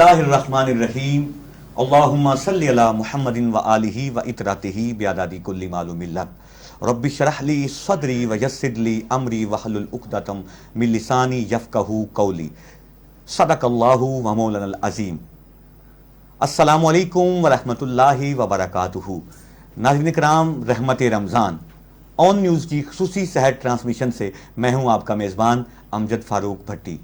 اللہ الرحمن الرحیم اللہم صلی علی محمد و آلہ و اطراتہ بیادادی کل معلوم اللہ رب اشرح لی صدری ویسر لی امری واحلل عقدۃ من لسانی یفقہوا قولی صدق اللہ و مولانا العظیم۔ السلام علیکم ورحمۃ اللہ وبرکاتہ۔ ناظرین کرام، رحمت رمضان آن نیوز کی خصوصی سحر ٹرانسمیشن سے میں ہوں آپ کا میزبان امجد فاروق بھٹی۔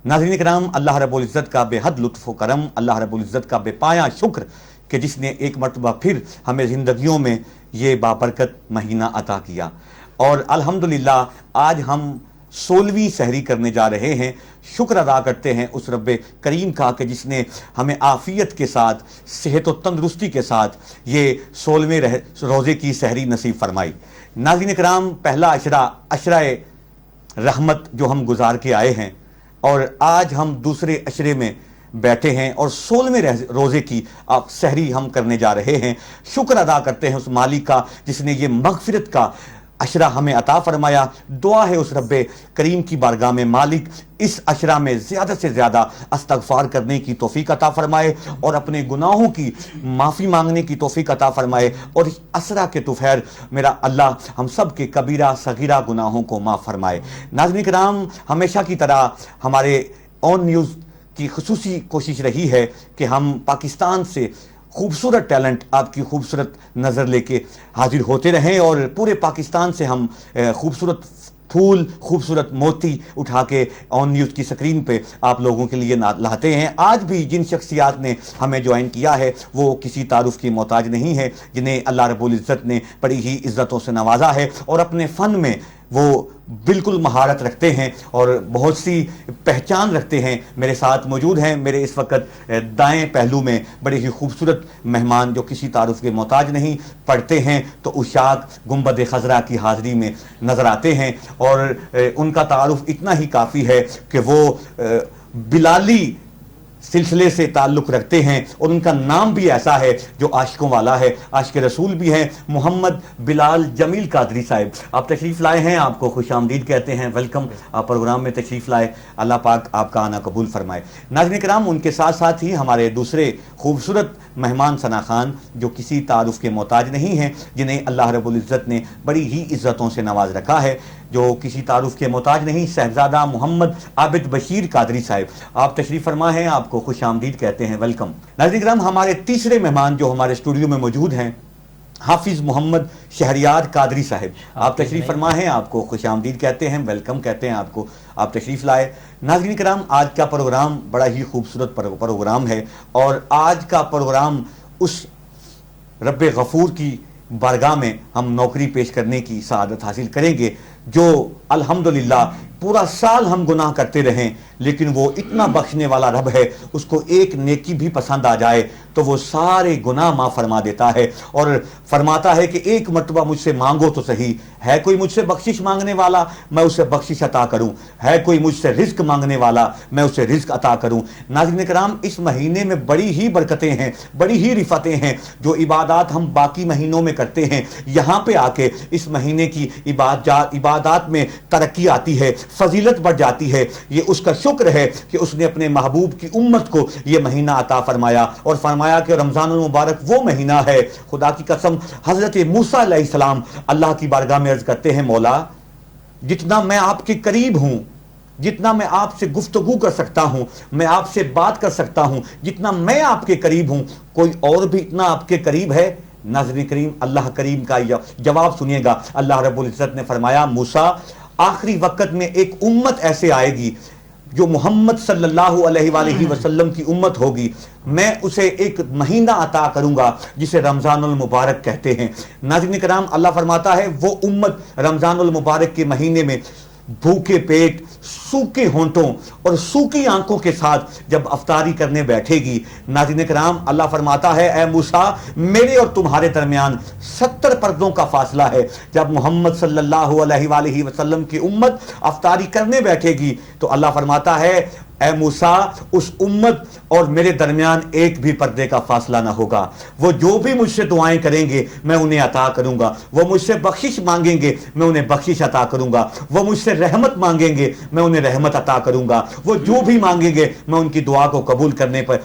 ناظرین کرام، اللہ رب العزت کا بے حد لطف و کرم، اللہ رب العزت کا بے پایا شکر کہ جس نے ایک مرتبہ پھر ہمیں زندگیوں میں یہ بابرکت مہینہ عطا کیا، اور الحمدللہ آج ہم 16ویں سحری کرنے جا رہے ہیں۔ شکر ادا کرتے ہیں اس رب کریم کا کہ جس نے ہمیں عافیت کے ساتھ، صحت و تندرستی کے ساتھ یہ 16ویں روزے کی سحری نصیب فرمائی۔ ناظرین کرام، پہلا عشرہ رحمت جو ہم گزار کے آئے ہیں، اور آج ہم دوسرے عشرے میں بیٹھے ہیں اور 16ویں روزے کی سحری ہم کرنے جا رہے ہیں۔ شکر ادا کرتے ہیں اس مالک کا جس نے یہ مغفرت کا عشرہ ہمیں عطا فرمایا۔ دعا ہے اس رب کریم کی بارگاہ میں، مالک اس عشرہ میں زیادہ سے زیادہ استغفار کرنے کی توفیق عطا فرمائے اور اپنے گناہوں کی معافی مانگنے کی توفیق عطا فرمائے، اور اس عشرہ کے طفیر میرا اللہ ہم سب کے کبیرہ صغیرہ گناہوں کو معاف فرمائے۔ ناظرین کرام، ہمیشہ کی طرح ہمارے آن نیوز کی خصوصی کوشش رہی ہے کہ ہم پاکستان سے خوبصورت ٹیلنٹ آپ کی خوبصورت نظر لے کے حاضر ہوتے رہیں، اور پورے پاکستان سے ہم خوبصورت پھول، خوبصورت موتی اٹھا کے آن نیوز کی سکرین پہ آپ لوگوں کے لیے لاتے ہیں۔ آج بھی جن شخصیات نے ہمیں جوائن کیا ہے وہ کسی تعارف کی محتاج نہیں ہے، جنہیں اللہ رب العزت نے بڑی ہی عزتوں سے نوازا ہے اور اپنے فن میں وہ بالکل مہارت رکھتے ہیں اور بہت سی پہچان رکھتے ہیں۔ میرے ساتھ موجود ہیں، میرے اس وقت دائیں پہلو میں بڑے ہی خوبصورت مہمان جو کسی تعارف کے محتاج نہیں، پڑھتے ہیں تو اشاق گنبد خضرا کی حاضری میں نظر آتے ہیں، اور ان کا تعارف اتنا ہی کافی ہے کہ وہ بلالی سلسلے سے تعلق رکھتے ہیں، اور ان کا نام بھی ایسا ہے جو عاشقوں والا ہے، عاشق رسول بھی ہیں۔ محمد بلال جمیل قادری صاحب، آپ تشریف لائے ہیں، آپ کو خوش آمدید کہتے ہیں، ویلکم، آپ پروگرام میں تشریف لائے، اللہ پاک آپ کا آنا قبول فرمائے۔ ناظرین کرام، ان کے ساتھ ساتھ ہی ہمارے دوسرے خوبصورت مہمان ثنا خان جو کسی تعارف کے محتاج نہیں ہیں، جنہیں اللہ رب العزت نے بڑی ہی عزتوں سے نواز رکھا ہے، جو کسی تعارف کے محتاج نہیں، صاحبزادہ محمد عابد بشیر قادری صاحب، آپ تشریف فرما ہیں، آپ کو خوش آمدید کہتے ہیں، ویلکم۔ ناظرین کرام، ہمارے تیسرے مہمان جو ہمارے اسٹوڈیو میں موجود ہیں، حافظ محمد شہریار قادری صاحب، آپ تشریف فرما ہیں، آپ کو خوش آمدید کہتے ہیں، ویلکم کہتے ہیں آپ کو، آپ تشریف لائے۔ ناظرین کرام، آج کا پروگرام بڑا ہی خوبصورت پروگرام ہے، اور آج کا پروگرام اس رب غفور کی بارگاہ میں ہم نوکری پیش کرنے کی سعادت حاصل کریں گے، جو الحمدللہ پورا سال ہم گناہ کرتے رہیں لیکن وہ اتنا بخشنے والا رب ہے، اس کو ایک نیکی بھی پسند آ جائے تو وہ سارے گناہ معاف فرما دیتا ہے، اور فرماتا ہے کہ ایک مرتبہ مجھ سے مانگو تو صحیح، ہے کوئی مجھ سے بخشش مانگنے والا میں اسے بخشش عطا کروں، ہے کوئی مجھ سے رزق مانگنے والا میں اسے رزق عطا کروں۔ ناظرین کرام، اس مہینے میں بڑی ہی برکتیں ہیں، بڑی ہی رفعتیں ہیں، جو عبادات ہم باقی مہینوں میں کرتے ہیں، یہاں پہ آ کے اس مہینے کی عبادات میں ترقی آتی ہے، فضیلت بڑھ جاتی ہے۔ یہ اس کا شکر ہے کہ اس نے اپنے محبوب کی امت کو یہ مہینہ عطا فرمایا، اور فرمایا کہ رمضان المبارک وہ مہینہ ہے، خدا کی قسم حضرت موسیٰ علیہ السلام اللہ کی بارگاہ میں عرض کرتے ہیں، مولا جتنا میں آپ کے قریب ہوں، جتنا میں آپ سے گفتگو کر سکتا ہوں، میں آپ سے بات کر سکتا ہوں، جتنا میں آپ کے قریب ہوں، کوئی اور بھی اتنا آپ کے قریب ہے؟ ناظرین کریم، اللہ کریم کا جواب سنیے گا۔ اللہ رب العزت نے فرمایا، موسیٰ آخری وقت میں ایک امت ایسے آئے گی جو محمد صلی اللہ علیہ وآلہ وسلم کی امت ہوگی، میں اسے ایک مہینہ عطا کروں گا جسے رمضان المبارک کہتے ہیں۔ ناظرین کرام، اللہ فرماتا ہے وہ امت رمضان المبارک کے مہینے میں بھوکے پیٹ، سوکھے ہونٹوں اور سوکھی آنکھوں کے ساتھ جب افطاری کرنے بیٹھے گی، ناظرین کرام اللہ فرماتا ہے، اے موسیٰ میرے اور تمہارے درمیان 70 پردوں کا فاصلہ ہے۔ جب محمد صلی اللہ علیہ وآلہ وسلم کی امت افطاری کرنے بیٹھے گی تو اللہ فرماتا ہے، اے موسیٰ اس امت اور میرے درمیان ایک بھی پردے کا فاصلہ نہ ہوگا، وہ جو بھی مجھ سے دعائیں کریں گے میں انہیں عطا کروں گا، وہ مجھ سے بخشش مانگیں گے میں انہیں بخشش عطا کروں گا، وہ مجھ سے رحمت مانگیں گے میں انہیں رحمت عطا کروں گا، وہ جو بھی مانگیں گے میں ان کی دعا کو قبول کرنے پر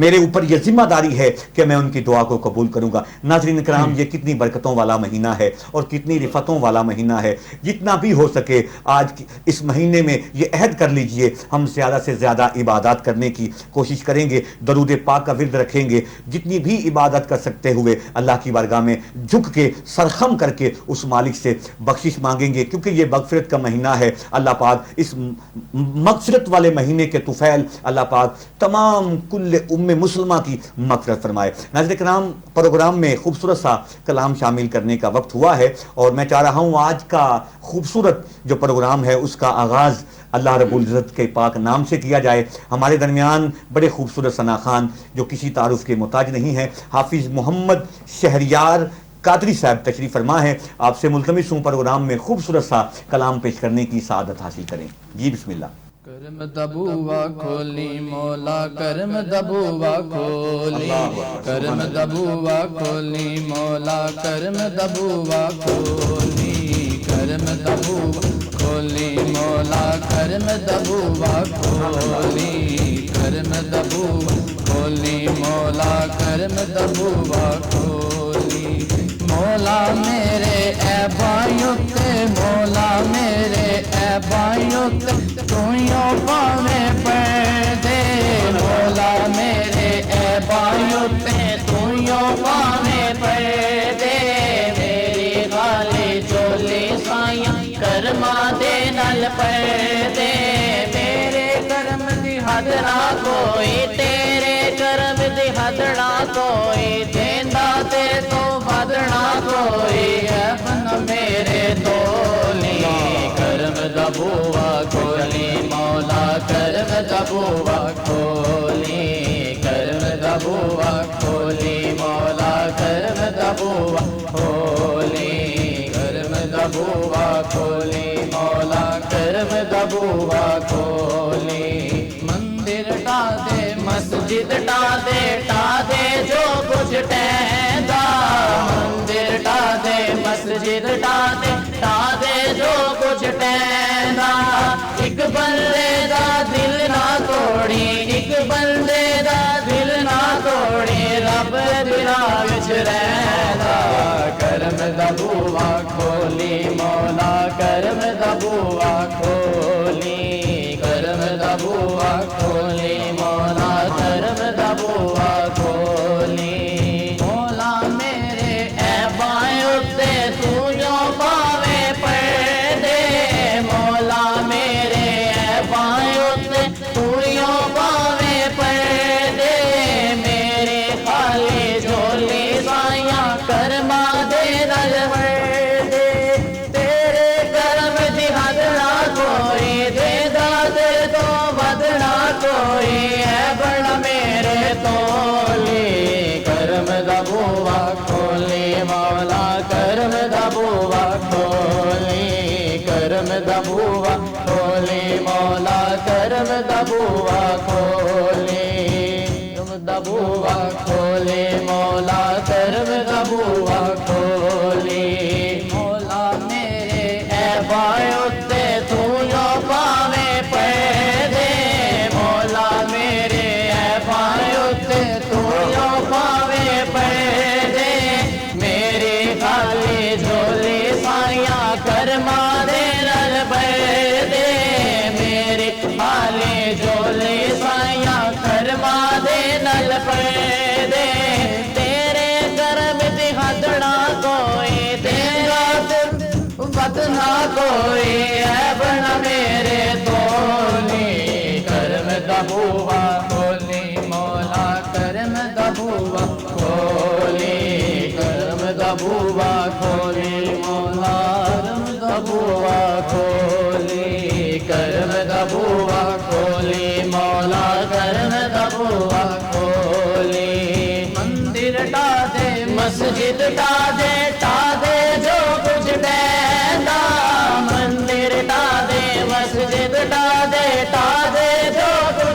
میرے اوپر یہ ذمہ داری ہے کہ میں ان کی دعا کو قبول کروں گا۔ ناظرین کرام، یہ کتنی برکتوں والا مہینہ ہے اور کتنی رفتوں والا مہینہ ہے۔ جتنا بھی ہو سکے آج اس مہینے میں یہ عہد کر لیجئے، ہم زیادہ سے زیادہ عبادات کرنے کی کوشش کریں گے، درود پاک کا ورد رکھیں گے، جتنی بھی عبادت کر سکتے ہوئے اللہ کی بارگاہ میں جھک کے سرخم کر کے اس مالک سے بخشش مانگیں گے، کیونکہ یہ مغفرت کا مہینہ ہے۔ اللہ پاک اس مغفرت والے مہینے کے طفیل اللہ پاک تمام کل مسلمہ کی مغفرت فرمائے۔ ناظرین کرام، پروگرام میں خوبصورت سا کلام شامل کرنے کا وقت ہوا ہے اور میں چاہ رہا ہوں آج کا خوبصورت جو پروگرام ہے اس کا آغاز اللہ رب العزت کے پاک نام سے کیا جائے۔ ہمارے درمیان بڑے خوبصورت ثنا خان جو کسی تعارف کے محتاج نہیں ہیں، حافظ محمد شہریار قادری صاحب تشریف فرما ہے۔ آپ سے ملتمس ہوں پروگرام میں خوبصورت سا کلام پیش کرنے کی سعادت حاصل کریں۔ جی بسم اللہ۔ کرم دبوا کھولی مولا، کرم دبوا کھولی، کرم دبوا کھولی مولا، کرم دبوا کھولی، کرم دبوا کھولی مولا، کرم دبوا کھولی، کرم دبوا کھولی مولا، کرم دبوا کھولی۔ مولا میرے اے بھائیوں تے، مولا میرے اے بھائیوں تے، تویوں پاویں پردے، مولا میرے اے بھائیوں تے، تویوں پاویں پردے، میری غالی چولی سائیاں کرما دے نال پردے، میرے کرم دی حد نہ کوئی، تیرے کرم دی حد نہ کوئی، دیندا تے تو بدنا کوئی، اپنا میرے تولی، کرم دا بوا کھولی مولا، کرم دا بوا کھولی، کرم دا بوا کھولی مولا، کرم دا بوا کھولی، کرم دا بوا کھولی مولا، کرم دا بوا کھولی۔ مندر ٹا دے، مسجد ٹا دے، ٹا دے جو کچھ ٹہندا، مندر ٹا دے، مسجد ٹا دے، ٹا دے جو کچھ ٹہندا، ایک بندے دا دل نہ توڑی، ایک بندے دا دل نہ توڑی، رب دلاں وچ رہندا، کرم دا بوا کھولی مولا، کرم دا بوا کھولی، کرم دا بوا کھولی مولا، کرم دا بوا کھولی۔ مولا میرے اے بھائیوں تے، تو جو پاویں پردے، مولا میرے اے بھائیوں تے، تو جو پاویں پردے، میرے خالی جھولی سائیاں کرما دے نال پردے، تیرے کرم دی حد نہ کوئی، دیدا تے تو بدنا کوئی، اے بڑا میرے تولی، کرم دا بوا کھولی مولا، کرم دا بوا کھولی، کرم دا بوا کھولی مولا، کرم دا بوا کھولی، کرم دا بوا کھولی مولا، کرم دا بوا کھولی۔ مولا میرے اے بھائیوں تے، تو جو پاویں پردے، مولا میرے اے بھائیوں تے، تو جو پاویں پردے، میری خالی جھولی سائیاں کرما دے نال پردے، میری خالی جھولی سائیاں کرما دے نال پردے، تیرے کرم دی حد نہ کوئی، تیرا بدنا کوئی، اے بنا میرے تولی، کرم دا بوا کھولی مولا، کرم دا بوا کھولی، کرم دا بوا کھولی مولا، کرم دا بوا کھولی، کرم دا بوا کھولی مولا، کرم دا بوا کھولی۔ مندر ٹا دے، مسجد ٹا دے، ٹا دے جو کچھ ٹہندا، مندر ٹا دے، مسجد ٹا دے، ٹا دے جو کچھ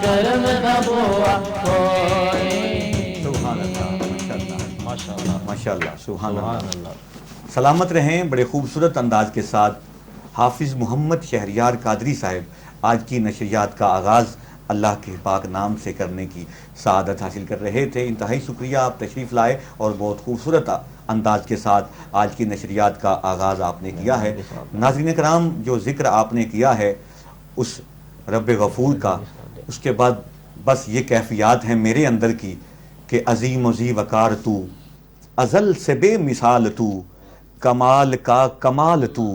کرم دا بوا کھولی سبحان اللہ، ماشاء اللہ، سبحان اللہ۔ سلامت رہیں۔ بڑے خوبصورت انداز کے ساتھ حافظ محمد شہریار قادری صاحب آج کی نشریات کا آغاز اللہ کے پاک نام سے کرنے کی سعادت حاصل کر رہے تھے۔ انتہائی شکریہ، آپ تشریف لائے اور بہت خوبصورت انداز کے ساتھ آج کی نشریات کا آغاز آپ نے کیا ہے۔ ناظرین کرام، جو ذکر آپ نے کیا ہے اس رب غفور کا، اس کے بعد بس یہ کیفیات ہیں میرے اندر کی کہ عظیم و ذی وقار تو، ازل سے بے مثال تو، کمال کا کمال تو،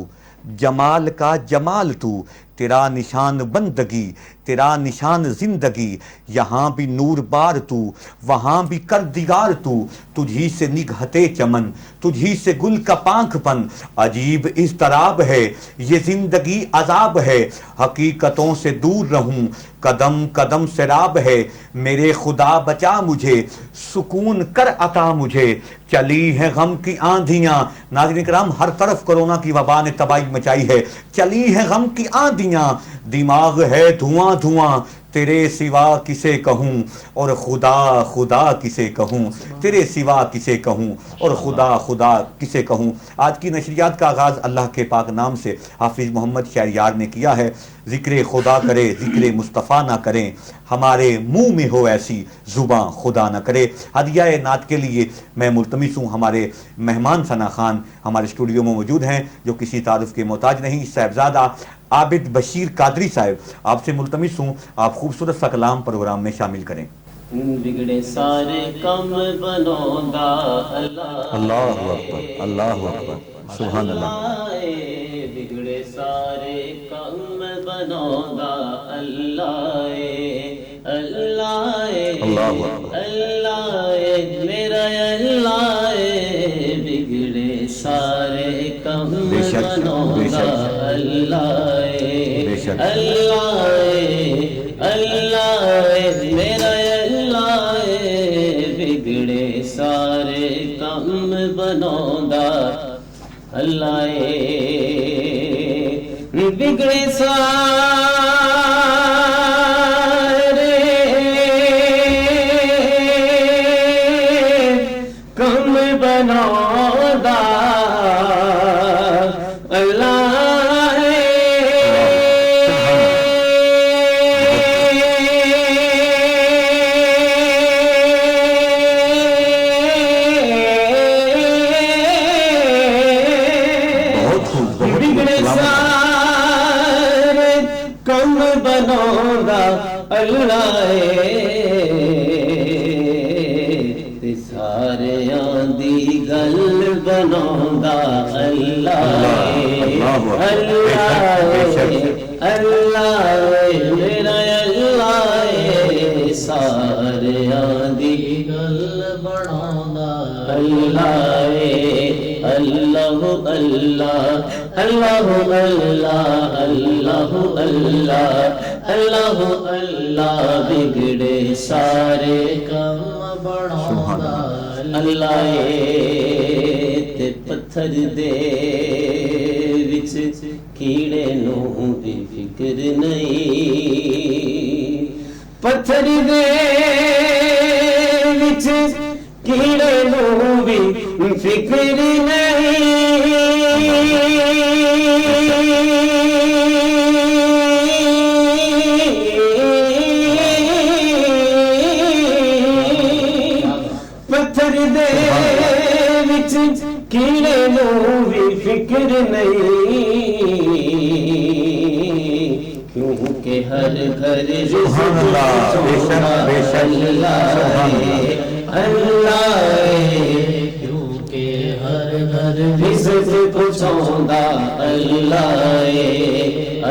جمال کا جمال تو، تیرا نشان بندگی، تیرا نشان زندگی، یہاں بھی نور بار تو، وہاں بھی کردگار تو، تجھی سے نگہتے چمن، تجھی سے گل کا پانکھ پن، عجیب اضطراب ہے یہ زندگی عذاب ہے، حقیقتوں سے دور رہوں قدم قدم سراب ہے، میرے خدا بچا مجھے، سکون کر عطا مجھے، چلی ہیں غم کی آندھیاں۔ ناظرین کرام، ہر طرف کرونا کی وبا نے تباہی مچائی ہے، چلی ہیں غم کی آندھیاں، دماغ ہے دھواں دھواں، تیرے سوا کسے کہوں اور خدا خدا کسے کہوں، تیرے سوا کسے کہوں اور خدا خدا کسے کہوں۔ آج کی نشریات کا آغاز اللہ کے پاک نام سے حافظ محمد شہریار نے کیا ہے۔ ذکر خدا کرے ذکر مصطفیٰ نہ کریں، ہمارے منہ میں ہو ایسی زباں خدا نہ کرے۔ ہدیہ نعت کے لیے میں ملتمس ہوں، ہمارے مہمان ثنا خان ہمارے اسٹوڈیو میں موجود ہیں جو کسی تعارف کے محتاج نہیں، صاحبزادہ عابد بشیر قادری صاحب، آپ سے ملتمس ہوں آپ خوبصورت سا کلام پروگرام میں شامل کریں۔ بگڑے سارے کم بنوندا اللہ، اللہ اکبر، اللہ اکبر، سبحان اللہ۔ بگڑے سارے کم بنوندا اللہ، اللہ اللہ میرا اللہ، بگڑے سارے کم بنوندا اللہ، اللہ اللہ میرا اللہ، بگڑے سارے کم بنوندا اللہ، بگڑے سارے کم بنوندا اللہ، ساریاں دی گل بنوندا اللہ، اللہ میرا اللہ، ساریاں دی گل بنوندا اللہ، اللہ اللہ اللہ اللہ اللہ اللہ اللہ اللہ، بگڑے سارے کم بنوندا اللہ، تے پتھر دے وچ کیڑے نوں بھی فکر نہیں، پتھر دے وچ کیڑے نوں بھی فکر نہیں، پتھر دے وچ کیڑے نوں بھی فکر نہیں، کیونکہ ہر گھر رزق اللہ، کیونکہ ہر گھر رزق پہنچوندا اللہ،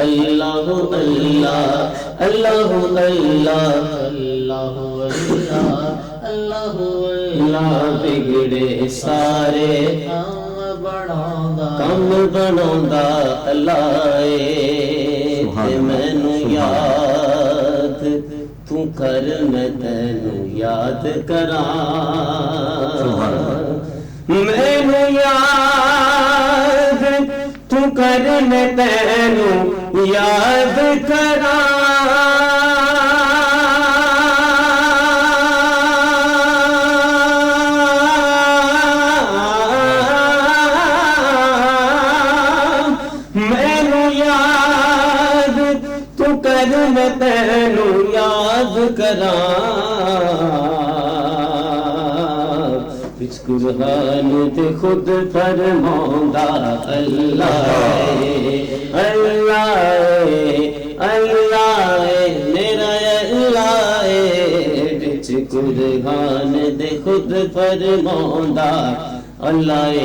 اللہ اللہ اللہ اللہ اللہ اللہ اللہ، بگڑے سارے کم بنوندا اللہ، تے مینوں یاد تو کر میں تینوں یاد کراں، مینوں یاد تو کر میں تینوں یاد کراں، کراں وچ قرآن تے خود فرماوندا اللہ اللہ اللہ میرا اللہ وچ قرآن تے خود فرماوندا اللہ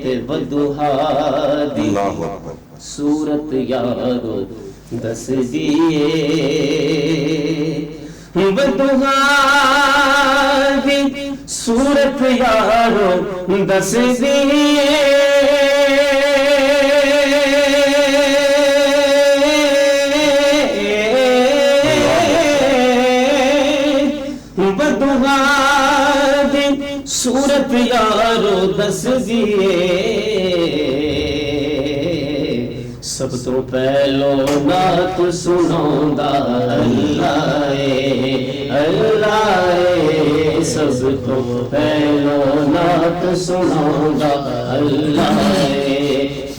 تے بدوہا دی صورت یارو دس دیے بدوہا دی صورت یارو دس دیے بدوہا دی صورت یارو دس دیے سب تو پہلو نعت سناوندا اللہ اللہ سب تو پہلو نعت سناوندا اللہ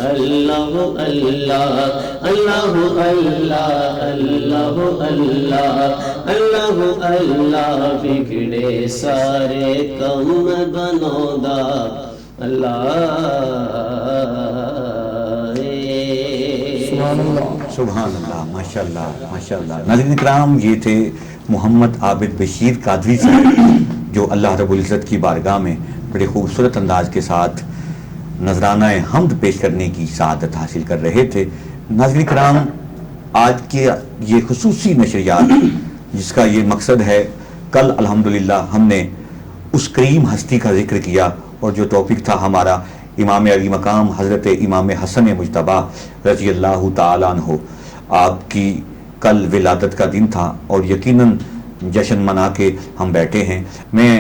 اللہ اللہ اللہ اللہ اللہ اللہ اللہ اللہ بگڑے سارے کم بناوندا اللہ سبحان اللہ ماشاءاللہ ماشاءاللہ۔ ناظرین کرام، یہ تھے محمد عابد بشیر قادری صاحب جو اللہ رب العزت کی بارگاہ میں بڑے خوبصورت انداز کے ساتھ نذرانہ حمد پیش کرنے کی سعادت حاصل کر رہے تھے۔ ناظرین کرام، آج کے یہ خصوصی نشریات جس کا یہ مقصد ہے، کل الحمدللہ ہم نے اس کریم ہستی کا ذکر کیا اور جو ٹاپک تھا ہمارا امام علی مقام حضرت امام حسن مجتبیٰ رضی اللہ تعالیٰ عنہ، آپ کی کل ولادت کا دن تھا اور یقیناً جشن منا کے ہم بیٹھے ہیں۔ میں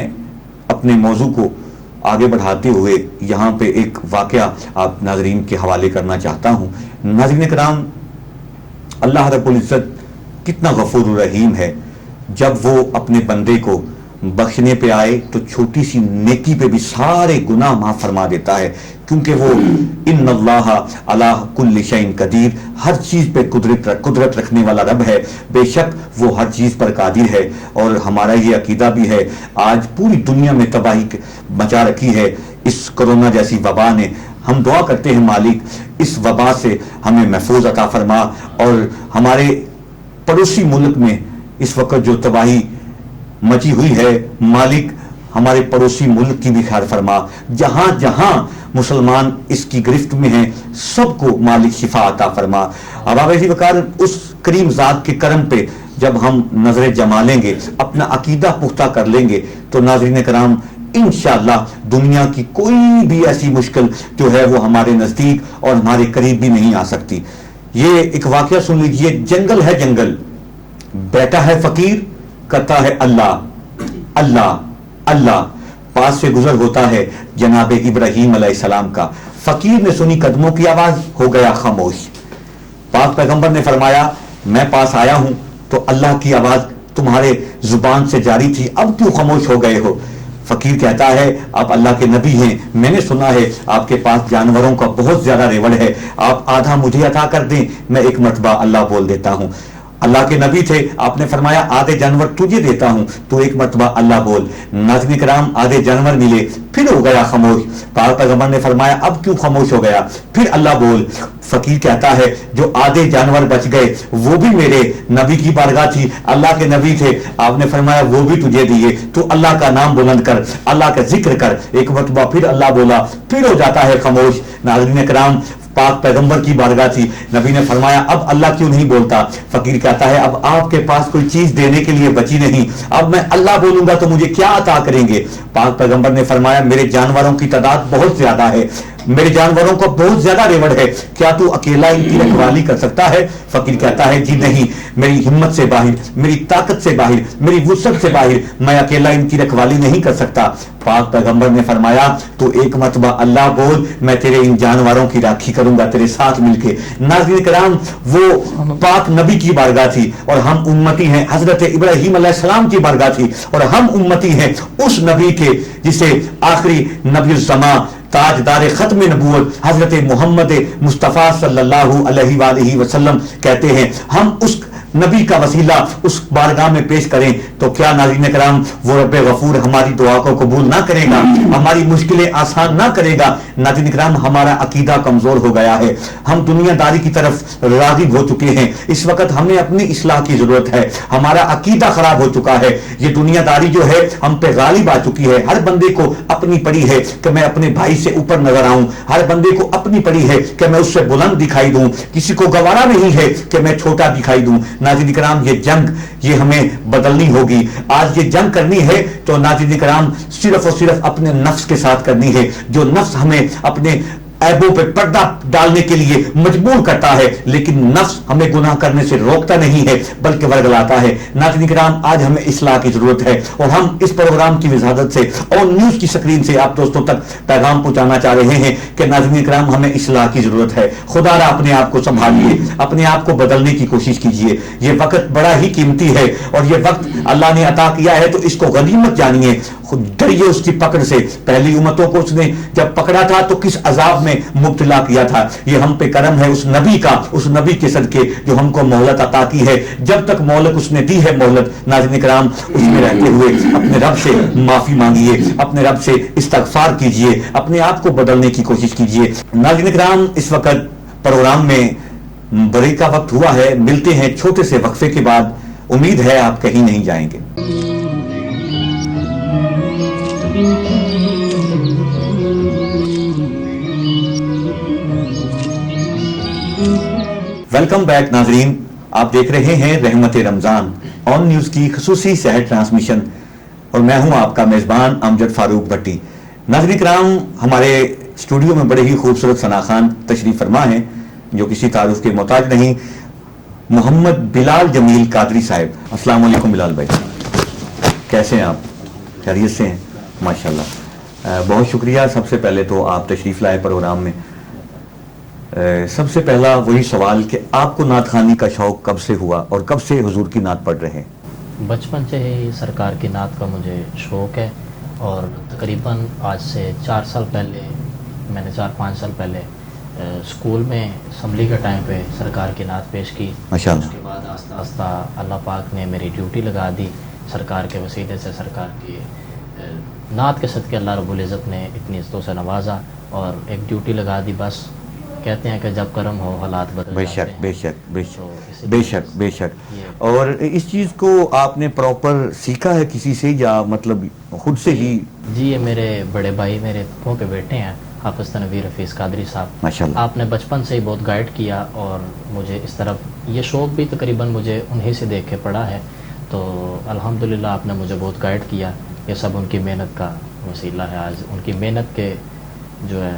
اپنے موضوع کو آگے بڑھاتے ہوئے یہاں پہ ایک واقعہ آپ ناظرین کے حوالے کرنا چاہتا ہوں۔ ناظرین کرام، اللہ رب العزت کتنا غفور الرحیم ہے، جب وہ اپنے بندے کو بخشنے پہ آئے تو چھوٹی سی نیکی پہ بھی سارے گناہ معاف فرما دیتا ہے، کیونکہ وہ ان اللہ علی کل شیء قدیر، ہر چیز پہ قدرت رکھنے والا رب ہے، بے شک وہ ہر چیز پر قادر ہے۔ اور ہمارا یہ عقیدہ بھی ہے، آج پوری دنیا میں تباہی مچا رکھی ہے اس کرونا جیسی وبا نے۔ ہم دعا کرتے ہیں مالک اس وبا سے ہمیں محفوظ عطا فرما، اور ہمارے پڑوسی ملک میں اس وقت جو تباہی مچی ہوئی ہے، مالک ہمارے پڑوسی ملک کی بھی خیر فرما، جہاں جہاں مسلمان اس کی گرفت میں ہیں سب کو مالک شفا عطا فرما۔ اب آبادی وقار اس کریم ذات کے کرم پہ جب ہم نظر جما لیں گے، اپنا عقیدہ پختہ کر لیں گے، تو ناظرین کرام انشاءاللہ دنیا کی کوئی بھی ایسی مشکل جو ہے وہ ہمارے نزدیک اور ہمارے قریب بھی نہیں آ سکتی۔ یہ ایک واقعہ سن لیجئے، جنگل ہے جنگل، بیٹا ہے فقیر، کہتا ہے اللہ اللہ اللہ، پاس سے گزر ہوتا ہے جناب ابراہیم علیہ السلام کا، فقیر نے سنی قدموں کی آواز، ہو گیا خاموش۔ پاک پیغمبر نے فرمایا میں پاس آیا ہوں تو اللہ کی آواز تمہارے زبان سے جاری تھی، اب کیوں خاموش ہو گئے ہو؟ فقیر کہتا ہے آپ اللہ کے نبی ہیں، میں نے سنا ہے آپ کے پاس جانوروں کا بہت زیادہ ریوڑ ہے، آپ آدھا مجھے عطا کر دیں، میں ایک مرتبہ اللہ بول دیتا ہوں۔ اللہ کے نبی تھے، آپ نے فرمایا آدھے جانور تجھے دیتا ہوں، تو ایک مرتبہ اللہ بول۔ ناظرین کرام، آدھے جانور ملے، پھر ہو گیا خاموش۔ پاک پیغمبر نے فرمایا اب کیوں خاموش ہو گیا؟ پھر اللہ بول۔ فقیر کہتا ہے جو آدھے جانور بچ گئے وہ بھی میرے نبی کی بارگاہ تھی، اللہ کے نبی تھے، آپ نے فرمایا وہ بھی تجھے دیے، تو اللہ کا نام بلند کر، اللہ کا ذکر کر۔ ایک مرتبہ پھر اللہ بولا، پھر ہو جاتا ہے خاموش۔ ناظرین کرام، پاک پیغمبر کی بارگاہ تھی، نبی نے فرمایا اب اللہ کیوں نہیں بولتا؟ فقیر کہتا ہے اب آپ کے پاس کوئی چیز دینے کے لیے بچی نہیں، اب میں اللہ بولوں گا تو مجھے کیا عطا کریں گے؟ پاک پیغمبر نے فرمایا میرے جانوروں کی تعداد بہت زیادہ ہے، میرے جانوروں کو بہت زیادہ ریوڑ ہے، کیا تو اکیلا ان کی رکھوالی کر سکتا ہے؟ فقیر کہتا ہے جی نہیں، میری ہمت سے باہر، میری طاقت سے باہر، میری وسعت سے باہر میں اکیلا ان کی رکھوالی نہیں کر سکتا۔ پاک پیغمبر نے فرمایا تو ایک مرتبہ اللہ بول، میں تیرے ان جانوروں کی راکھی کروں گا تیرے ساتھ مل کے۔ ناظرین کرام، وہ پاک نبی کی بارگاہ تھی اور ہم امتی ہیں، حضرت ابراہیم علیہ السلام کی بارگاہ تھی اور ہم امتی ہیں اس نبی کے جسے آخری نبی الزمان تاجدار ختم نبوت حضرت محمد مصطفیٰ صلی اللہ علیہ وآلہ وسلم کہتے ہیں۔ ہم اس نبی کا وسیلہ اس بارگاہ میں پیش کریں تو کیا ناظرین کرام وہ رب غفور ہماری دعا کو قبول نہ کرے گا، ہماری مشکلیں آسان نہ کرے گا؟ ناظرین کرام ہمارا عقیدہ کمزور ہو گیا ہے، ہم دنیا داری کی طرف راغب ہو چکے ہیں، اس وقت ہمیں اپنی اصلاح کی ضرورت ہے، ہمارا عقیدہ خراب ہو چکا ہے، یہ دنیا داری جو ہے ہم پہ غالب آ چکی ہے، ہر بندے کو اپنی پڑی ہے کہ میں اپنے بھائی سے اوپر نظر آؤں، ہر بندے کو اپنی پڑی ہے کہ میں اس سے بلند دکھائی دوں، کسی کو گوارا نہیں ہے کہ میں چھوٹا دکھائی دوں۔ ناظرین کرام یہ جنگ یہ ہمیں بدلنی ہوگی، آج یہ جنگ کرنی ہے تو ناظرین کرام صرف اور صرف اپنے نفس کے ساتھ کرنی ہے، جو نفس ہمیں اپنے عیبوں پہ پردہ ڈالنے کے لیے مجبور کرتا ہے، لیکن نفس ہمیں گناہ کرنے سے روکتا نہیں ہے بلکہ ورگلاتا ہے۔ ناظرین کرام آج ہمیں اصلاح کی ضرورت ہے اور ہم اس پروگرام کی وضاحت سے اور نیوز کی سکرین سے آپ دوستوں تک پیغام پہنچانا چاہ رہے ہیں کہ ناظرین کرام ہمیں اصلاح کی ضرورت ہے۔ خدا را اپنے آپ کو سنبھالیے، اپنے آپ کو بدلنے کی کوشش کیجیے، یہ وقت بڑا ہی قیمتی ہے اور یہ وقت اللہ نے عطا کیا ہے تو اس کو غنیمت جانیے، ڈریے اس کی پکڑ سے۔ پہلی امتوں کو اس نے جب پکڑا تھا تو کس عذاب میں مبتلا کیا تھا، یہ ہم پہ کرم ہے اس نبی کا، اس نبی کے صدقے جو ہم کو مہلت عطا کی ہے، جب تک مہلت اس نے دی ہے مہلت، ناظرین کرام اس میں رہتے ہوئے اپنے رب سے معافی مانگیے، اپنے رب سے استغفار کیجیے، اپنے آپ کو بدلنے کی کوشش کیجیے۔ ناظرین کرام اس وقت پروگرام میں بریک کا وقت ہوا ہے، ملتے ہیں چھوٹے سے وقفے کے بعد، امید ہے آپ کہیں نہیں جائیں گے۔ ویلکم بیک ناظرین، آپ دیکھ رہے ہیں رحمت رمضان آن نیوز کی خصوصی سحر ٹرانسمیشن اور میں ہوں آپ کا میزبان امجد فاروق بھٹی۔ ناظرین کرام ہمارے اسٹوڈیو میں بڑے ہی خوبصورت ثنا خان تشریف فرما ہیں جو کسی تعارف کے محتاج نہیں، محمد بلال جمیل قادری صاحب۔ السلام علیکم بلال بھائی، کیسے ہیں آپ؟ خیریت سے ہیں؟ ماشاءاللہ، بہت شکریہ۔ سب سے پہلے تو آپ تشریف لائے پروگرام میں۔ سب سے پہلا وہی سوال کہ آپ کو نعت خوانی کا شوق کب سے ہوا اور کب سے حضور کی نعت پڑھ رہے ہیں؟ بچپن سے ہی سرکار کی نعت کا مجھے شوق ہے اور تقریباً آج سے 4 سال پہلے میں نے 4-5 سال پہلے اسکول میں اسمبلی کے ٹائم پہ سرکار کی نعت پیش کی۔ ماشاءاللہ۔ اس کے بعد آہستہ آہستہ اللہ پاک نے میری ڈیوٹی لگا دی سرکار کے وسیلے سے، سرکار کی نعت کے صدقے اللہ رب العزت نے اتنی عزتوں سے نوازا اور ایک ڈیوٹی لگا دی۔ بس کہتے ہیں کہ جب کرم ہو حالات بدل بے جاتے شک ہیں۔ بے شک بے تو شک اسی بے لیے شک بے شک۔ یہ اور اس چیز کو آپ نے پراپر سیکھا ہے کسی سے یا مطلب خود سے ہی؟ جی یہ میرے بڑے بھائی میرے پھوپھوں کے بیٹے ہیں، حافظ تنویر حفیظ قادری صاحب۔ ماشاءاللہ۔ آپ نے بچپن سے ہی بہت گائیڈ کیا اور مجھے اس طرف یہ شوق بھی تقریباً مجھے انہی سے دیکھ کے پڑا ہے، تو الحمدللہ آپ نے مجھے بہت گائیڈ کیا۔ یہ سب ان کی محنت کا وسیلہ ہے، آج ان کی محنت کے جو ہے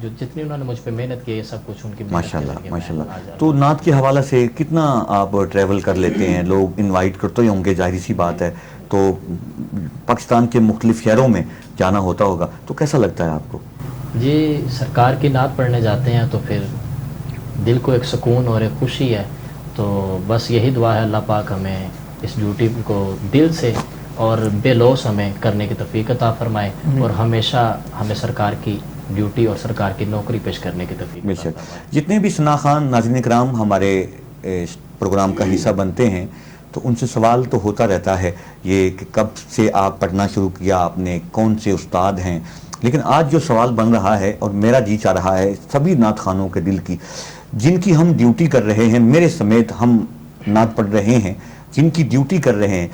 جو جتنی انہوں نے مجھ پہ محنت کی، یہ سب کچھ ان کی محنت کے ماشاءاللہ ذریعے ماشاءاللہ۔ میں آج تو نعت کے حوالے سے کتنا آپ ٹریول کر لیتے ہیں؟ لوگ انوائٹ کرتے ہوں گے، ظاہری سی بات ہے، تو پاکستان کے مختلف شہروں میں جانا ہوتا ہوگا، تو کیسا لگتا ہے آپ کو؟ جی سرکار کی نعت پڑھنے جاتے ہیں تو پھر دل کو ایک سکون اور ایک خوشی ہے، تو بس یہی دعا ہے اللہ پاک ہمیں اس ڈیوٹی کو دل سے اور بے لوث ہمیں کرنے کی توفیق عطا فرمائے اور ہمیشہ ہمیں سرکار کی ڈیوٹی اور سرکار کی نوکری پیش کرنے کی توفیق بے عطا شک۔ فرمائے۔ جتنے بھی ثنا خان ناظرین کرام ہمارے پروگرام کا حصہ بنتے ہیں تو ان سے سوال تو ہوتا رہتا ہے یہ کہ کب سے آپ پڑھنا شروع کیا آپ نے، کون سے استاد ہیں، لیکن آج جو سوال بن رہا ہے اور میرا جی چاہ رہا ہے سبھی نعت خوانوں کے دل کی، جن کی ہم ڈیوٹی کر رہے ہیں، میرے سمیت ہم نعت پڑھ رہے ہیں، جن کی ڈیوٹی کر رہے ہیں،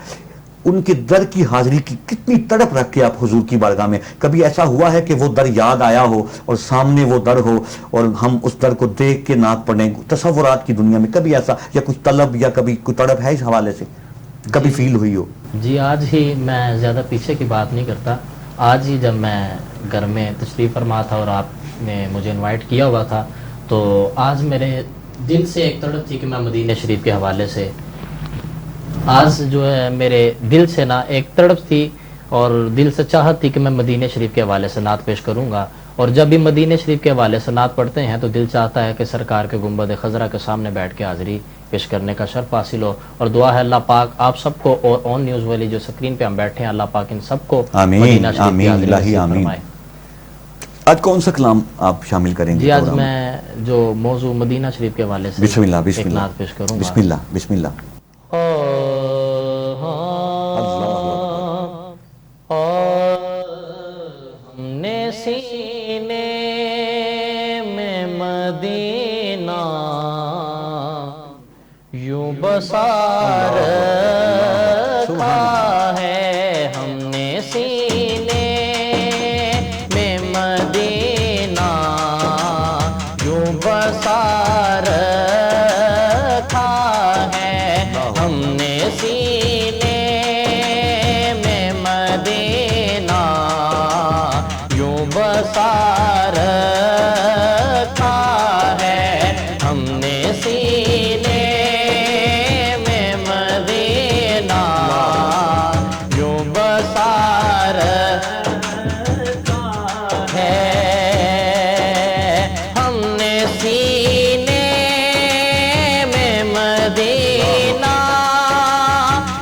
ان کے در کی حاضری کی کتنی تڑپ رکھ کے آپ حضور کی بارگاہ میں، کبھی ایسا ہوا ہے کہ وہ در یاد آیا ہو اور سامنے وہ در ہو اور ہم اس در کو دیکھ کے نعت پڑھیں؟ تصورات کی دنیا میں کبھی ایسا یا کچھ طلب یا کبھی کوئی تڑپ ہے اس حوالے سے کبھی فیل ہوئی ہو؟ جی آج ہی میں زیادہ پیچھے کی بات نہیں کرتا، آج ہی جب میں گھر میں تشریف فرما تھا اور آپ نے مجھے انوائٹ کیا ہوا تھا، تو آج میرے دل سے ایک تڑپ تھی کہ میں مدینہ شریف کے حوالے سے، آج جو ہے میرے دل سے نا ایک تڑپ تھی اور دل سے چاہت تھی کہ میں مدینہ شریف کے حوالے سے نعت پیش کروں گا، اور جب بھی مدینہ شریف کے حوالے سے نعت پڑھتے ہیں تو دل چاہتا ہے کہ سرکار کے گنبد خضرا کے سامنے بیٹھ کے حاضری پیش کرنے کا شرف حاصل ہو، اور دعا ہے اللہ پاک آپ سب کو اور آن نیوز والی جو سکرین پہ ہم بیٹھے ہیں، اللہ پاک ان سب کو آمین مدینہ شریف کی آمین حاضری الہی نصیب آمین۔ فرمائے۔ آج کون سا کلام آپ شامل کریں گے؟ جی آج میں جو موضوع مدینہ شریف کے حوالے سے بسم اللہ بسم ایک اللہ نعت پیش کروں گا. بسم اللہ بسم اللہ. ہم نے سینے میں مدینہ یوں بسا رکھا ہے، ہم نے سینے میں مدینہ یوں بسا رکھا ہے، ہم نے سینے میں مدینہ یوں بسا رکھا ہے، ہم نے سینے میں مدینہ یوں بسا رکھا ہے، ہم نے سینے میں مدینہ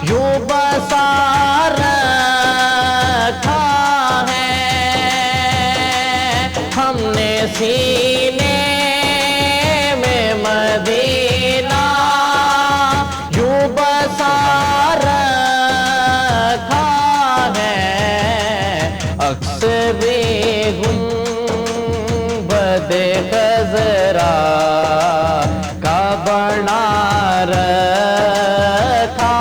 یوں بسا رکھا ہے، ہم نے سینے میں مدینہ یوں بسا رکھا ہے، عکس بھی گنبد خضرا کا بنا رکھا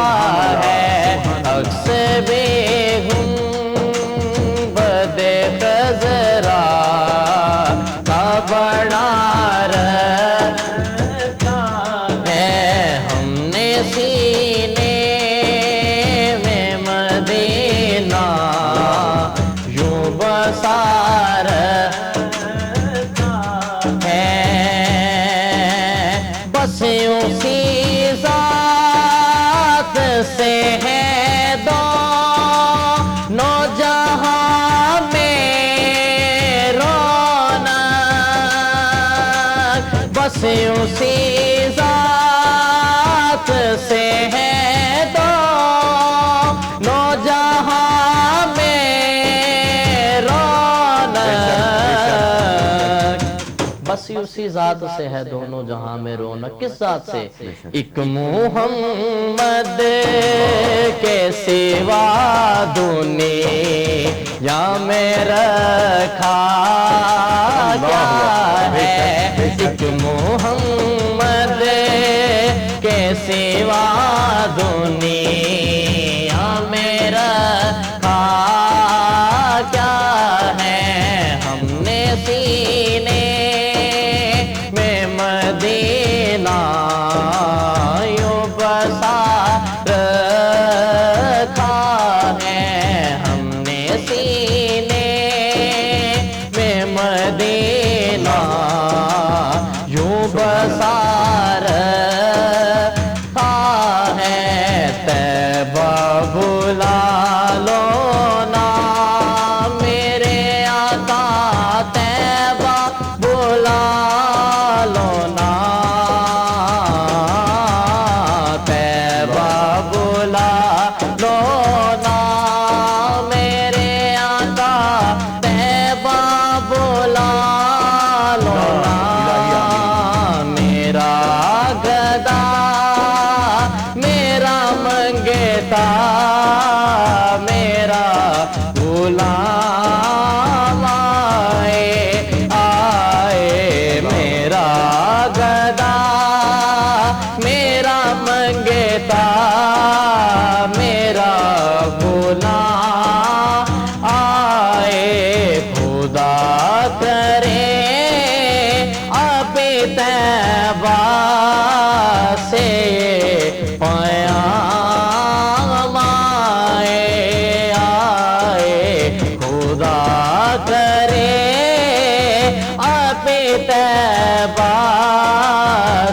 ہے، عکس بھی گنبد خضرا کا بنا رکھا ہے، ہم نے سینے میں مدینہ یوں بسا رکھا ہے، بس اسی ذات سے ہے دونوں جہاں میں رونق، بس اسی ذات سے ہے دونوں جہاں میں رونق، بس اسی ذات سے ہے دونوں جہاں میں رونق. کس ذات سے؟ ایک محمد کے سوا دنیا میں رکھا کیا ہے، ایک محمد کے سوا دنیا میں رکھا کیا ہے، ہم نے سینے میں مدینہ یوں بسا رکھا ہے، ہم نے سینے میں مدینہ یوں بسا رکھا ہے، طیبہ بلا لو نا میرے آقا، طیبہ بلا لو نا، طیبہ بلا لو نا میرے آقا، طیبہ بلا لو نا، میرا گدا میرا منگتا میرا غلام آئے آئے، میرا گدا میرا منگتا میرا غلام آئے، خدا کرے اب طیبہ سے پیام آئے آئے، خدا کرے اب طیبہ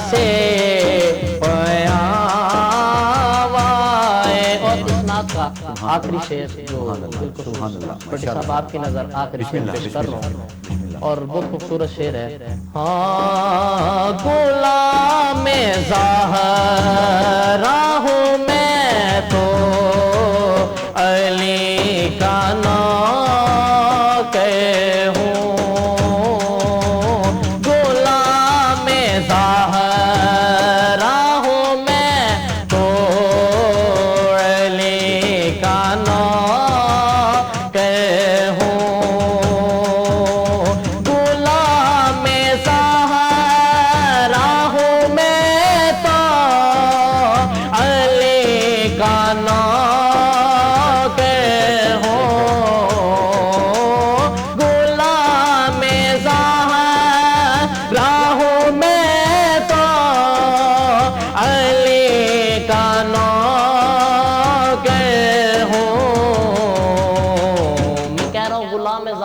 سے پیام آئے. اور اس نعت کا آخری شعر جو بڑی صاحب آپ کی نظر آخری شعر پیش کر رہا ہوں، اور بہت خوبصورت شعر ہے. ہاں غلام زہرا ہوں میں تو علی کا نوکر ہوں،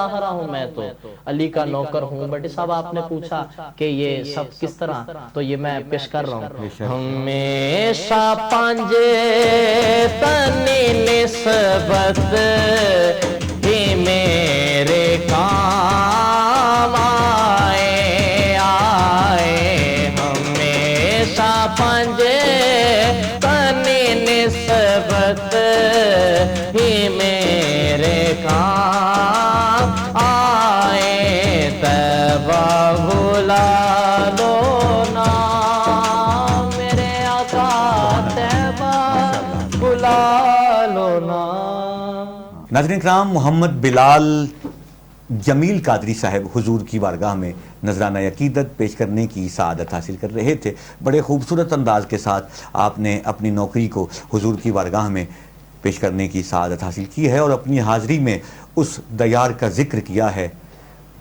لاہ رہا ہوں، میں تو علی کا نوکر ہوں. بٹی صاحب آپ نے پوچھا کہ یہ سب کس طرح، تو یہ میں پیش کر رہا ہوں. ہمیشہ پانجے تنی نسبت ہی میرے کام آئے آئے، ہمیشہ پانجے تنی نسبت ہی میرے کام آئے. طیبہ بھلا لو نا میرے آقا، طیبہ بھلا لو نا. ناظرین کرام، محمد بلال جمیل قادری صاحب حضور کی بارگاہ میں نذرانہ عقیدت پیش کرنے کی سعادت حاصل کر رہے تھے. بڑے خوبصورت انداز کے ساتھ آپ نے اپنی نوکری کو حضور کی بارگاہ میں پیش کرنے کی سعادت حاصل کی ہے اور اپنی حاضری میں اس دیار کا ذکر کیا ہے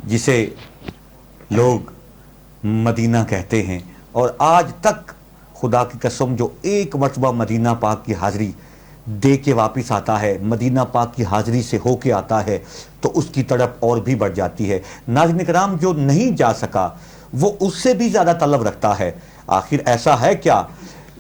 جسے لوگ مدینہ کہتے ہیں. اور آج تک خدا کی قسم جو ایک مرتبہ مدینہ پاک کی حاضری دے کے واپس آتا ہے، مدینہ پاک کی حاضری سے ہو کے آتا ہے، تو اس کی تڑپ اور بھی بڑھ جاتی ہے. ناظرین کرام، جو نہیں جا سکا وہ اس سے بھی زیادہ طلب رکھتا ہے. آخر ایسا ہے کیا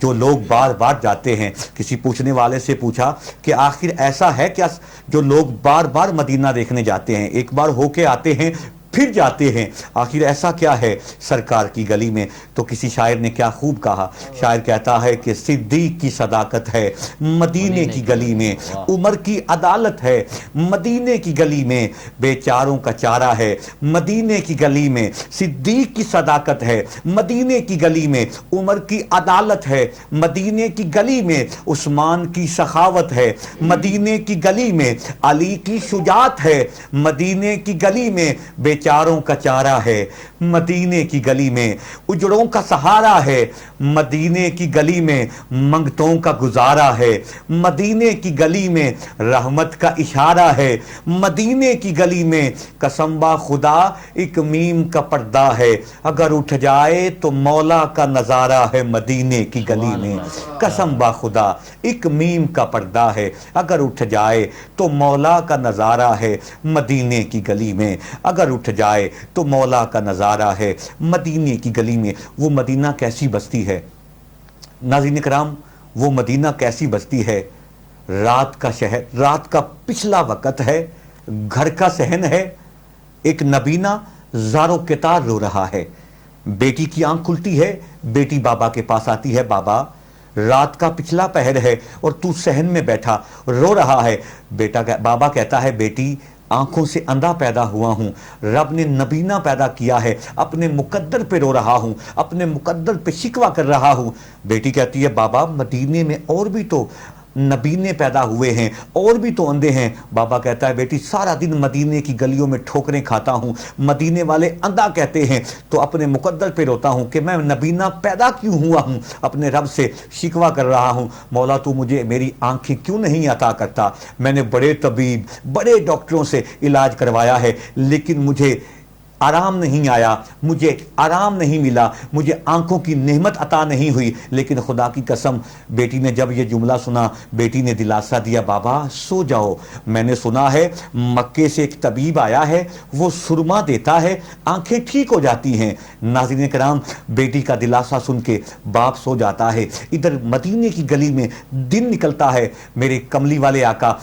جو لوگ بار بار جاتے ہیں؟ کسی پوچھنے والے سے پوچھا کہ آخر ایسا ہے کیا جو لوگ بار بار مدینہ دیکھنے جاتے ہیں، ایک بار ہو کے آتے ہیں پھر جاتے ہیں، آخر ایسا کیا ہے سرکار کی گلی میں؟ تو کسی شاعر نے کیا خوب کہا. شاعر کہتا ہے کہ صدیق کی صداقت ہے مدینے کی گلی میں، عمر کی عدالت ہے مدینے کی گلی میں، بیچاروں کا چارہ ہے مدینے کی گلی میں. صدیق کی صداقت ہے مدینے کی گلی میں، عمر کی عدالت ہے مدینے کی گلی میں، عثمان کی سخاوت ہے مدینے کی گلی میں، علی کی شجاعت ہے مدینے کی گلی میں، بیچاروں کا چارہ ہے مدینے کی گلی میں، اجڑوں کا سہارا ہے مدینے کی گلی میں، منگتوں کا گزارا ہے مدینے کی گلی میں، رحمت کا اشارہ ہے مدینے کی گلی میں. قسم با خدا ایک میم کا پردہ ہے، اگر اٹھ جائے تو مولا کا نظارہ ہے مدینے کی گلی میں. قسم با خدا ایک میم کا پردہ ہے، اگر اٹھ جائے تو مولا کا نظارہ ہے مدینے کی گلی میں، اگر اٹھ جائے تو مولا کا نظارہ ہے مدینے کی گلی میں. وہ مدینہ کیسی بستی ہے ناظرین کرام، وہ مدینہ کیسی بستی ہے. رات کا شہر، رات کا پچھلا وقت ہے، گھر کا صحن ہے. ایک نبینہ زارو کتار رو رہا ہے. بیٹی کی آنکھ کھلتی ہے، بیٹی بابا کے پاس آتی ہے. بابا، رات کا پچھلا پہر ہے اور تو صحن میں بیٹھا رو رہا ہے. بابا کہتا ہے بیٹی، آنکھوں سے اندھا پیدا ہوا ہوں، رب نے نبینہ پیدا کیا ہے، اپنے مقدر پہ رو رہا ہوں، اپنے مقدر پہ شکوہ کر رہا ہوں. بیٹی کہتی ہے بابا، مدینے میں اور بھی تو نبینے پیدا ہوئے ہیں، اور بھی تو اندھے ہیں. بابا کہتا ہے بیٹی، سارا دن مدینے کی گلیوں میں ٹھوکریں کھاتا ہوں، مدینے والے اندھا کہتے ہیں، تو اپنے مقدر پہ روتا ہوں کہ میں نبینہ پیدا کیوں ہوا ہوں. اپنے رب سے شکوہ کر رہا ہوں، مولا تو مجھے میری آنکھیں کیوں نہیں عطا کرتا؟ میں نے بڑے طبیب، بڑے ڈاکٹروں سے علاج کروایا ہے، لیکن مجھے آرام نہیں آیا، مجھے آرام نہیں ملا، مجھے آنکھوں کی نعمت عطا نہیں ہوئی. لیکن خدا کی قسم، بیٹی نے جب یہ جملہ سنا، بیٹی نے دلاسا دیا، بابا سو جاؤ، میں نے سنا ہے مکے سے ایک طبیب آیا ہے، وہ سرما دیتا ہے، آنکھیں ٹھیک ہو جاتی ہیں. ناظرین کرام، بیٹی کا دلاسا سن کے باپ سو جاتا ہے. ادھر مدینے کی گلی میں دن نکلتا ہے. میرے کملی والے آقا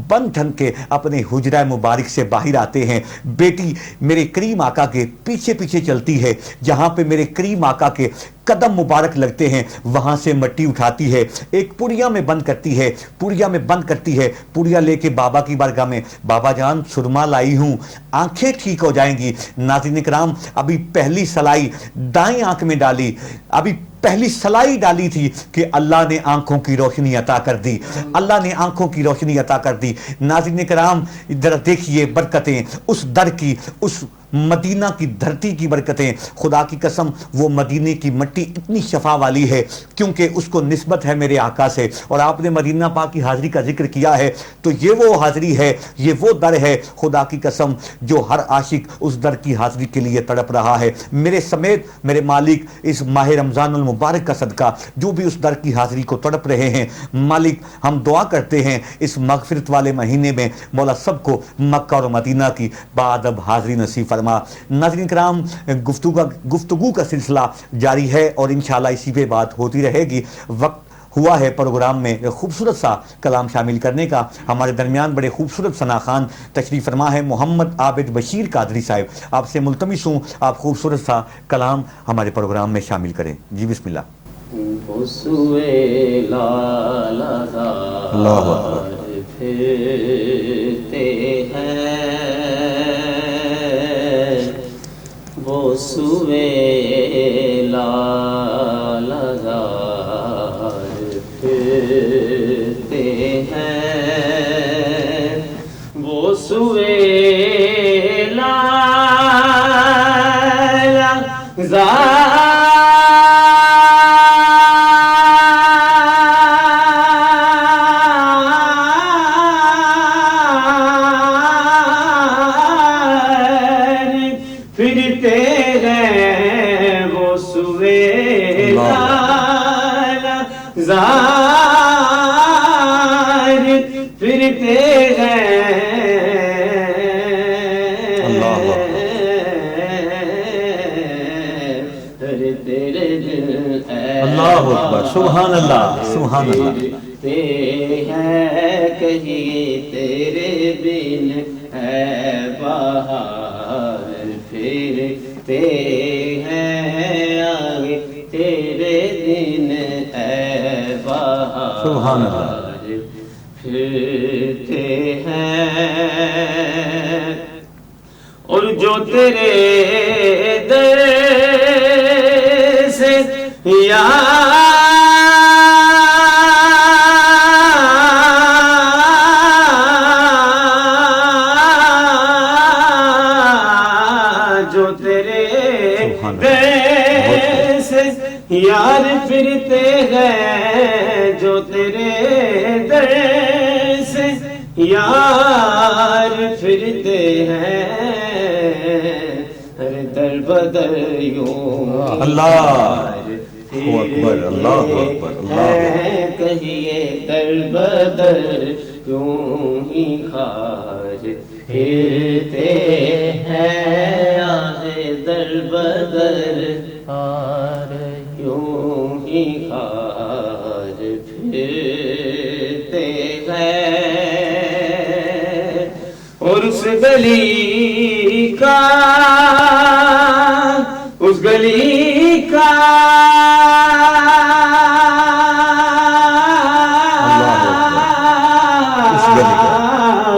بن ٹھن کے اپنے حجرہ مبارک سے باہر آتے ہیں. بیٹی میرے کریم آقا کے پیچھے پیچھے چلتی ہے، جہاں پہ میرے کریم آقا کے قدم مبارک لگتے ہیں وہاں سے مٹی اٹھاتی ہے، ایک پڑیا میں بند کرتی ہے، پڑیا میں بند کرتی ہے، پڑیا لے کے بابا کی بارگاہ میں، بابا جان سرما لائی ہوں، آنکھیں ٹھیک ہو جائیں گی. ناظرین کرام، ابھی پہلی سلائی دائیں آنکھ میں ڈالی، ابھی پہلی سلائی ڈالی تھی کہ اللہ نے آنکھوں کی روشنی عطا کر دی، اللہ نے آنکھوں کی روشنی عطا کر دی. ناظرین کرام، ذرا دیکھیے برکتیں اس در کی، اس مدینہ کی دھرتی کی برکتیں، خدا کی قسم وہ مدینے کی مٹی اتنی شفا والی ہے کیونکہ اس کو نسبت ہے میرے آقا سے، اور آپ نے مدینہ پاک کی حاضری کا ذکر کیا ہے تو یہ وہ حاضری ہے، یہ وہ در ہے خدا کی قسم جو ہر عاشق اس در کی حاضری کے لیے تڑپ رہا ہے۔ میرے سمیت میرے مالک اس ماہ رمضان المبارک کا صدقہ جو بھی اس در کی حاضری کو تڑپ رہے ہیں، مالک ہم دعا کرتے ہیں اس مغفرت والے مہینے میں مولا سب کو مکہ اور مدینہ کی بادب حاضری نصیب فرما۔ ناظرین کرام، گفتگو کا سلسلہ جاری ہے اور انشاءاللہ اسی پہ بات ہوتی رہے گی۔ وقت ہوا ہے پروگرام میں خوبصورت سا کلام شامل کرنے کا۔ ہمارے درمیان بڑے خوبصورت ثنا خان تشریف فرما ہے، محمد عابد بشیر قادری صاحب، آپ سے ملتمس ہوں آپ خوبصورت سا کلام ہمارے پروگرام میں شامل کریں۔ جی بسم اللہ۔ اللہ اکبر۔ پھرتے ہیں وہ سوئے لال پھرتے ہیں وہ سوئے لال پھرتے ہیں وہ سوئے پھرتے ہیں اللہ اکبر، سبحان اللہ سبحان اللہ۔ پھرتے ہیں کہیں تیرے بن ہے بہار، پھرتے ہیں آگے تیرے دن ہے بہار، سبحان اللہ۔ پھرتے ہیں اور جو تیرے در سے جو تیرے در سے یار پھرتے ہیں، جو تیرے در سے یار پھرتے ہیں، ہر در بدر یوں اللہ اکبر، اللہ اکبر، اللہ کہیے در بدر یوں ہی خار پھرتے ہیں، آئے در بدر یوں ہی خار پھرتے ہیں، اور اس گلی کا اس گلی کا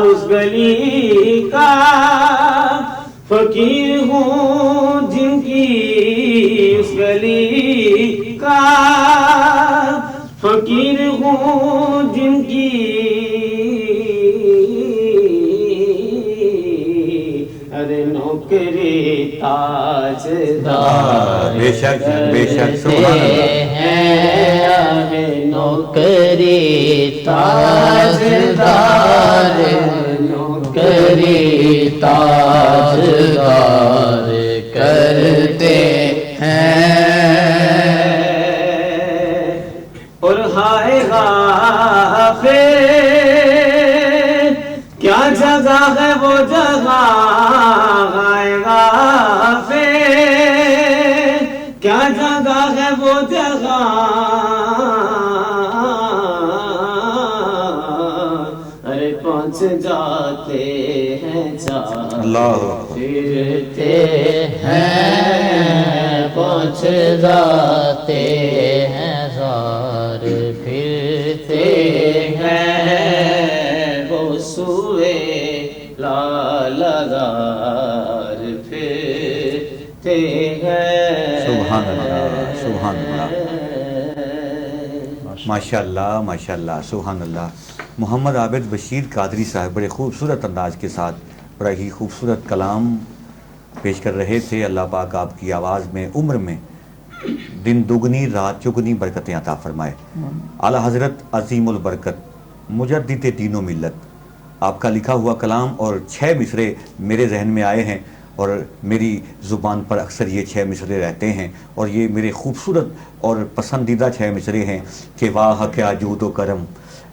اس گلی کا فقیر ہوں جن کی، اس گلی کا فقیر ہوں جن کی، ارے نوکری تاجدار بے شک بے شک، سبحان اللہ۔ ہیں نوکری تاجدار، نوکری تاجدار کرتے ہیں، اور ہائے غافل کیا جگہ ہے وہ جگہ، ہائے غافل کیا جگہ ہے وہ جگہ، ارے پہنچ جاتے ہیں اللہ پھرتے ہیں، پہنچ جاتے ہیں زار پھرتے ہیں، وہ سوئے لالدار پھرتے ہیں، سبحان اللہ سبحان اللہ، ماشاء اللہ ماشاء اللہ، سبحان اللہ۔ محمد عابد بشیر قادری صاحب بڑے خوبصورت انداز کے ساتھ بڑا ہی خوبصورت کلام پیش کر رہے تھے. اللہ پاک آپ کی آواز میں عمر میں دن دگنی رات چگنی برکتیں عطا فرمائے. اعلیٰ حضرت عظیم البرکت مجدد دین و ملت، آپ کا لکھا ہوا کلام اور 6 مصرے میرے ذہن میں آئے ہیں اور میری زبان پر اکثر یہ 6 مصرے رہتے ہیں، اور یہ میرے خوبصورت اور پسندیدہ 6 مصرے ہیں کہ واہ کیا جود و کرم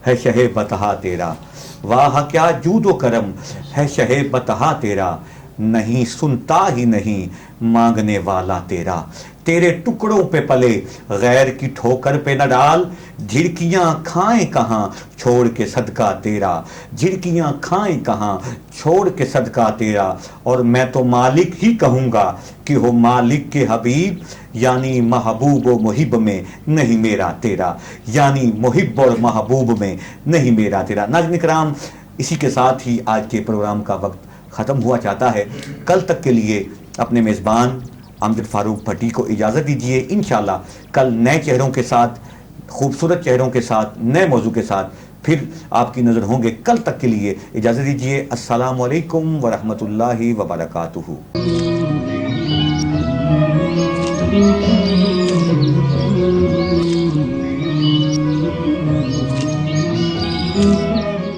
ہے شہ بتہا تیرا، واہ کیا جود و کرم ہے شہ بتہا تیرا، نہیں سنتا ہی نہیں مانگنے والا تیرا، تیرے ٹکڑوں پہ پلے غیر کی ٹھوکر پہ نہ ڈال، جھڑکیاں کھائیں کہاں چھوڑ کے صدقہ تیرا، جھڑکیاں کھائیں کہاں چھوڑ کے صدقہ تیرا. اور میں تو مالک ہی کہوں گا کہ ہو مالک کے حبیب، یعنی محبوب و محب میں نہیں میرا تیرا، یعنی محب اور محبوب میں نہیں میرا تیرا. ناظرین کرام، اسی کے ساتھ ہی آج کے پروگرام کا وقت ختم ہوا چاہتا ہے. کل تک کے لیے اپنے میزبان امجد فاروق بھٹی کو اجازت دیجیے. انشاءاللہ کل نئے چہروں کے ساتھ، خوبصورت چہروں کے ساتھ، نئے موضوع کے ساتھ پھر آپ کی نظر ہوں گے. کل تک کے لیے اجازت دیجیے. السلام علیکم ورحمۃ اللہ وبرکاتہ.